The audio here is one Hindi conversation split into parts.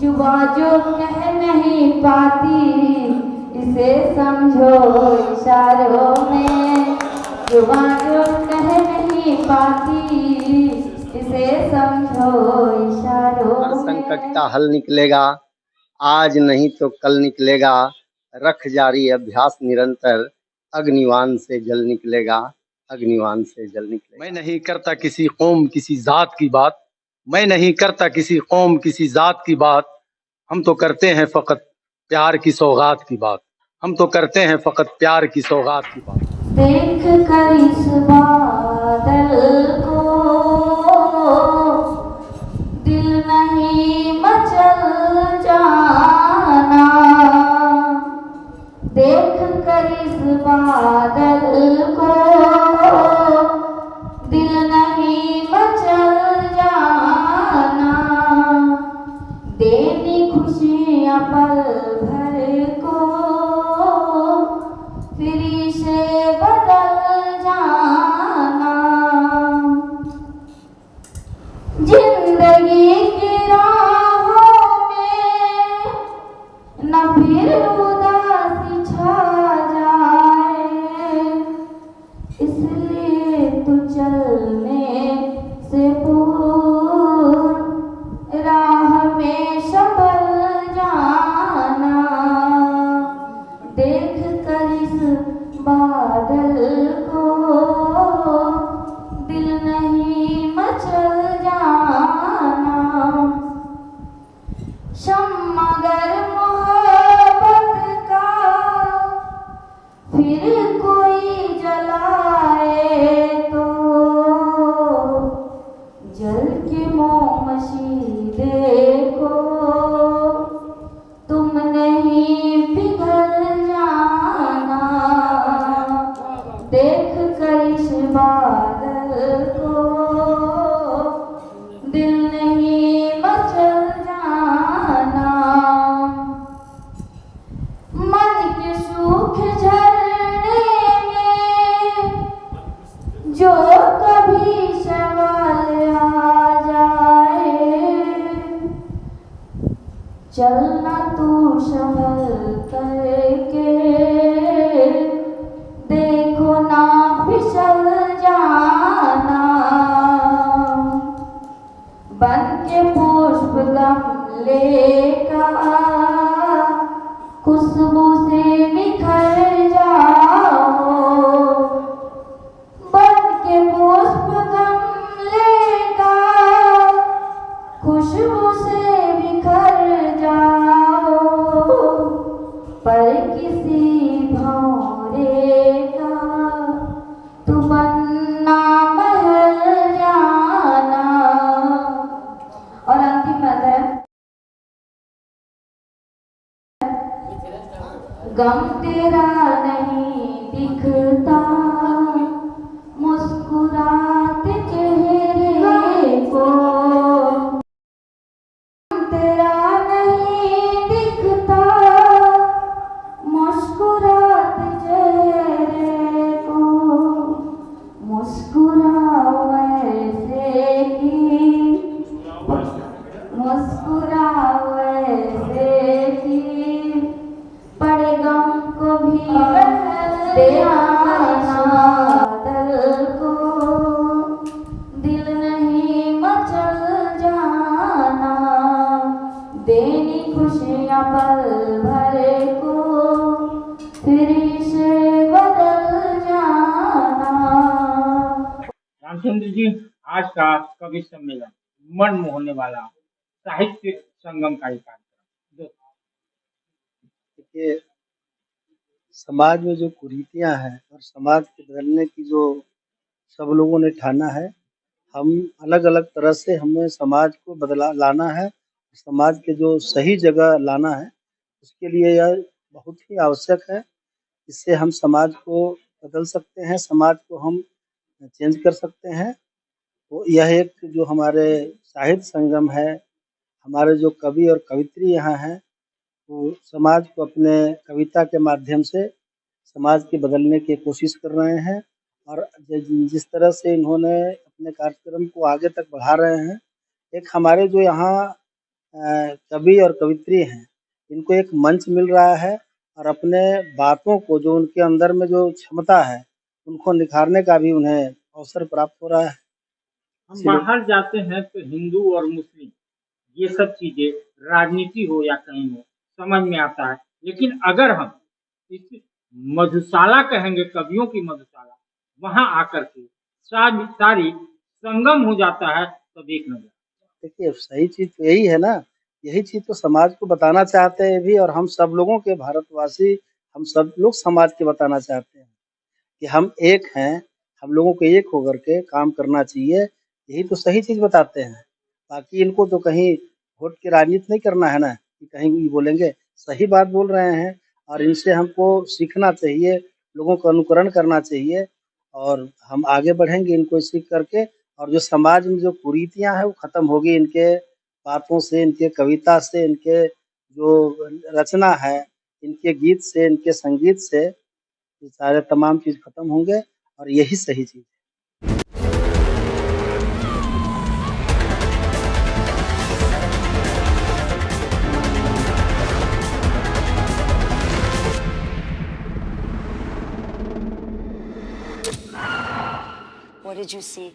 जुबा जो कह नहीं पाती इसे समझो इशारों में। जुबा जो कह नहीं पाती इसे समझो इशारों हर में। संकट का हल निकलेगा, आज नहीं तो कल निकलेगा। रख जारी अभ्यास निरंतर, अग्निवान से जल निकलेगा, अग्निवान से जल निकलेगा। मैं नहीं करता किसी कौम किसी जात की बात, मैं नहीं करता किसी कौम किसी जात की बात। हम तो करते हैं फकत प्यार की सौगात की बात, हम तो करते हैं फकत प्यार की सौगात की बात। देख कर इस बादल को दिल नहीं मचल जाना। देख कर इस बादल को दिल नहीं मचल जाना। देनी खुशियाँ पल भर को फिर से बदल जाना। जिंदगी की राहों में न फिर उदासी छा जाए, इसलिए तू चलने से पूर्व राह में संभल जाना। देख कर इस बादल को दिल नहीं मचल जाना। शम्मा अगर मोहब्बत का फिर कोई जलाए तो जल के मोमशी देखो, तुम नहीं पिघल जाना। देख कर इस बादल को दिल नहीं मचल जाना। मन के सूख झरने में जो कभी सवाल आ जाए, चलना तू संभल करके देखो ना फिसल जाना। बन के पुष्प गमले का खुशबू से बिखर जाओ। बन के पुष्प गमले का खुशबू से बिखर जाओ। पर किसी भंवरे का तू बनना महल जाना। और अंतिम है गम तेरा नहीं दिखता मुस्कुराते चेहरे को। तेरा नहीं दिखता मुस्कुराते चेहरे को। मुस्कुराओ ऐसे कि मुस्कुराओ ऐसे कि बड़े गम को भी दे आना। बादल को दिल नहीं मचल जाना। देनी खुशियाँ पल भर को फिर से बदल जाना। रामचंद्र जी, आज का कवि सम्मेलन मन मोहने वाला साहित्य संगम का एक कार्यक्रम। देखिए, समाज में जो कुरीतियां हैं और समाज के बदलने की जो सब लोगों ने ठाना है, हम अलग अलग तरह से हमें समाज को बदला लाना है। समाज के जो सही जगह लाना है, उसके लिए यह बहुत ही आवश्यक है। इससे हम समाज को बदल सकते हैं, समाज को हम चेंज कर सकते हैं। तो यह एक जो हमारे साहित्य संगम है, हमारे जो कवि और कवित्री यहाँ हैं, वो समाज को अपने कविता के माध्यम से समाज के बदलने की कोशिश कर रहे हैं। और जिस तरह से इन्होंने अपने कार्यक्रम को आगे तक बढ़ा रहे हैं, एक हमारे जो यहाँ कवि और कवित्री हैं, इनको एक मंच मिल रहा है और अपने बातों को, जो उनके अंदर में जो क्षमता है, उनको निखारने का भी उन्हें अवसर प्राप्त हो रहा है। हम इसीलिए बाहर जाते हैं तो हिंदू और मुस्लिम ये सब चीजें, राजनीति हो या कहीं हो, समझ में आता है। लेकिन अगर हम इस मधुशाला कहेंगे, कवियों की मधुशाला, वहां आकर के सारी संगम हो जाता है, तब एक नजर। देखिए, सही चीज़ तो यही है ना, यही चीज़ तो समाज को बताना चाहते हैं भी, और हम सब लोगों के भारतवासी, हम सब लोग समाज के बताना चाहते हैं कि हम एक हैं, हम लोगों को एक होकर के काम करना चाहिए, यही तो सही चीज़ बताते हैं। बाकी इनको तो कहीं वोट की राजनीति नहीं करना है ना, कि कहीं भी बोलेंगे, सही बात बोल रहे हैं और इनसे हमको सीखना चाहिए, लोगों को अनुकरण करना चाहिए और हम आगे बढ़ेंगे इनको सीख करके। और जो समाज में जो कुरीतियाँ हैं वो ख़त्म होगी इनके बातों से, इनके कविता से, इनके जो रचना है, इनके गीत से, इनके संगीत से, ये सारे तमाम चीज़ खत्म होंगे और यही सही चीज़ है। What did you see?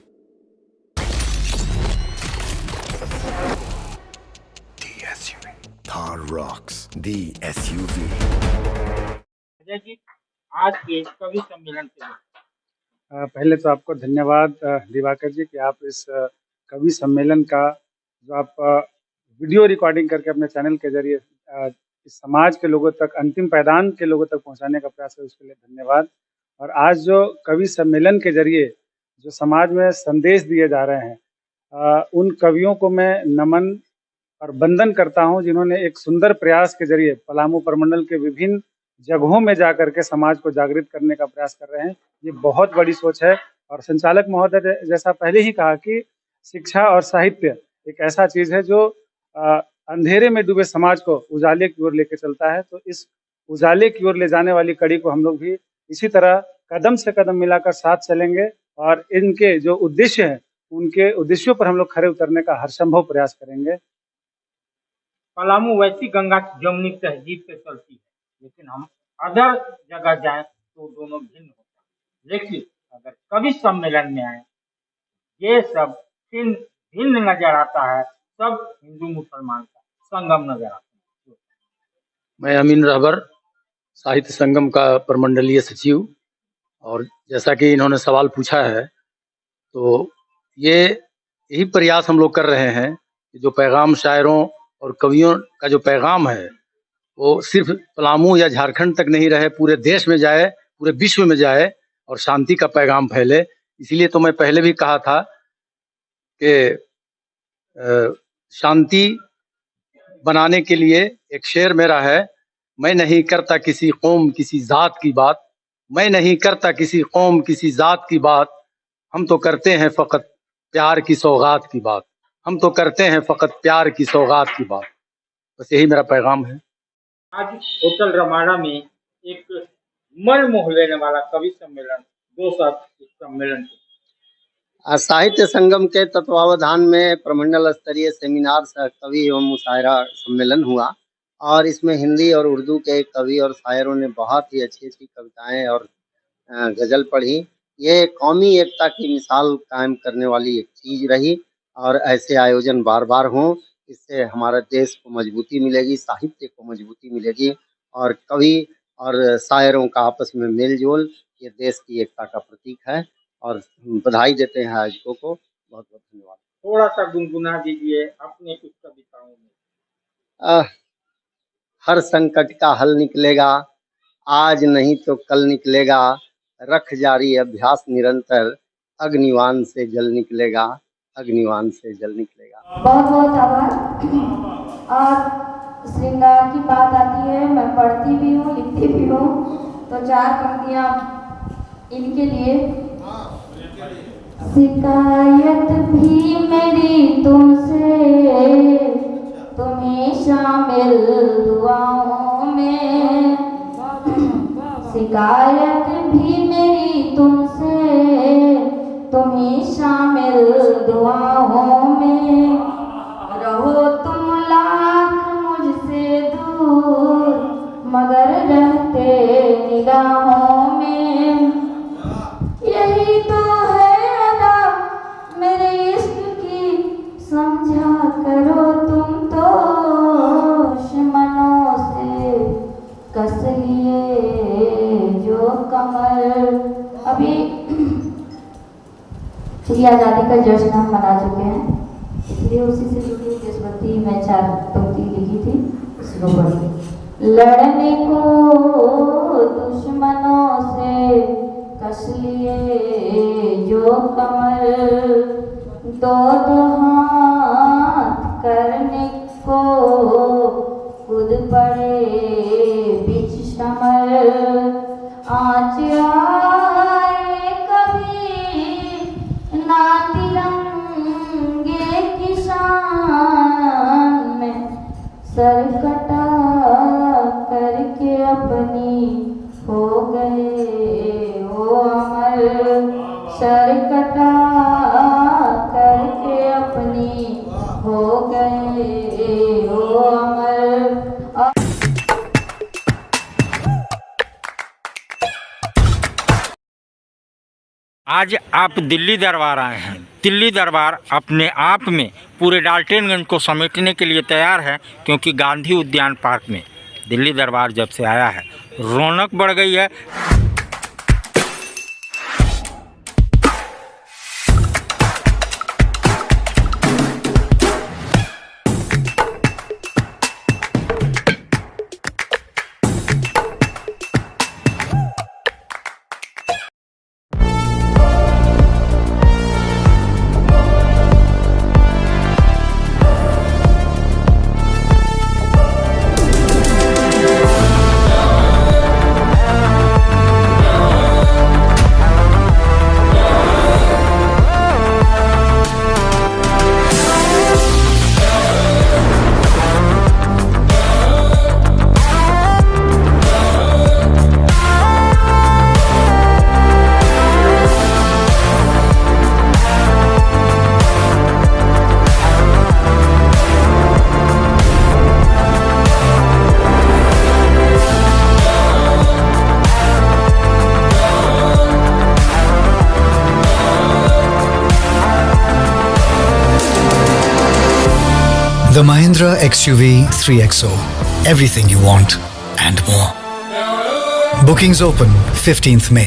The SUV. Thar rocks. The SUV. Ajay ji, आज के कवि सम्मेलन के लिए पहले तो आपको धन्यवाद दिवाकर जी कि आप इस कवि सम्मेलन का जो आप वीडियो रिकॉर्डिंग करके अपने चैनल के जरिए इस समाज के लोगों तक, अंतिम पायदान के लोगों तक पहुंचाने का प्रयास है, उसके लिए धन्यवाद। और आज जो कवि सम्मेलन के जरिए जो समाज में संदेश दिए जा रहे हैं, उन कवियों को मैं नमन और वंदन करता हूं, जिन्होंने एक सुंदर प्रयास के जरिए पलामू प्रमंडल के विभिन्न जगहों में जाकर के समाज को जागृत करने का प्रयास कर रहे हैं। ये बहुत बड़ी सोच है। और संचालक महोदय जैसा पहले ही कहा कि शिक्षा और साहित्य एक ऐसा चीज है जो अंधेरे में डूबे समाज को उजाले की ओर लेके चलता है। तो इस उजाले की ओर ले जाने वाली कड़ी को हम लोग भी इसी तरह कदम से कदम मिलाकर साथ चलेंगे और इनके जो उद्देश्य हैं उनके उद्देश्यों पर हम लोग खरे उतरने का हर संभव प्रयास करेंगे। पलामू वैसी गंगा जमुनी तहजीब से चलती है, लेकिन हम अदर जगह जाएं तो दोनों भिन्न होता है। लेकिन अगर कवि सम्मेलन में आए, ये सब भिन्न नजर आता है, सब हिंदू मुसलमान का संगम नजर आता है। मैं अमीन रहबर, साहित्य संगम का प्रमंडलीय सचिव, और जैसा कि इन्होंने सवाल पूछा है, तो ये यही प्रयास हम लोग कर रहे हैं कि जो पैगाम शायरों और कवियों का जो पैगाम है वो सिर्फ पलामू या झारखंड तक नहीं रहे, पूरे देश में जाए, पूरे विश्व में जाए और शांति का पैगाम फैले। इसीलिए तो मैं पहले भी कहा था कि शांति बनाने के लिए एक शेर मेरा है, मैं नहीं करता किसी कौम किसी जात की बात, मैं नहीं करता किसी कौम किसी जात की बात, हम तो करते हैं फकत प्यार की सौगात की बात, हम तो करते हैं फकत प्यार की सौगात की बात। बस यही मेरा पैगाम है। आज होटल रमाड़ा में एक मन मोह लेने वाला कवि सम्मेलन, दो शब्द इस सम्मेलन के। साहित्य संगम के तत्वावधान में प्रमंडल स्तरीय सेमिनार सह कवि एवं मुशायरा सम्मेलन हुआ और इसमें हिंदी और उर्दू के कवि और शायरों ने बहुत ही अच्छी अच्छी कविताएं और गजल पढ़ी। ये कौमी एकता की मिसाल कायम करने वाली एक चीज रही और ऐसे आयोजन बार बार हों, इससे हमारे देश को मजबूती मिलेगी, साहित्य को मजबूती मिलेगी और कवि और शायरों का आपस में मेल जोल ये देश की एकता का प्रतीक है और बधाई देते हैं आयोजकों को। बहुत बहुत धन्यवाद। थोड़ा सा गुनगुना दीजिए अपने कुछ कविताओं में। हर संकट का हल निकलेगा, आज नहीं तो कल निकलेगा, रख जारी अभ्यास निरंतर, अग्निवान से जल निकलेगा, अग्निवान से जल निकलेगा। बहुत बहुत आभार। और श्रृंगार की बात आती है, मैं पढ़ती भी हूँ, लिखती भी हूँ, तो 4 पंक्तियाँ इनके लिए। शिकायत भी मेरी तुमसे, तुम्हें शामिल दुआओं में, शिकायत भी मेरी तुमसे, तुम्हें शामिल दुआओं में, रहो तुम ला उसकी आज़ादी का जश्न हम मना चुके हैं, इसलिए उसी से जुड़ी हुई देशभक्ति मैं 4 पंक्ति लिखी थी, उसको पढ़ी। लड़ने को दुश्मनों से कस लिए जो कमर, दो हाथ करने को खुद पड़े बिच समर, आँच आए कभी ना तिरंगे की शान में, सर कटा करके अपनी हो गए वो अमर, सर कटा करके अपनी हो गए वो अमर। आज आप दिल्ली दरबार आए हैं। दिल्ली दरबार अपने आप में पूरे डाल्टनगंज को समेटने के लिए तैयार है, क्योंकि गांधी उद्यान पार्क में दिल्ली दरबार जब से आया है रौनक बढ़ गई है। The Mahindra XUV 3XO. Everything you want and more. Bookings open 15th May.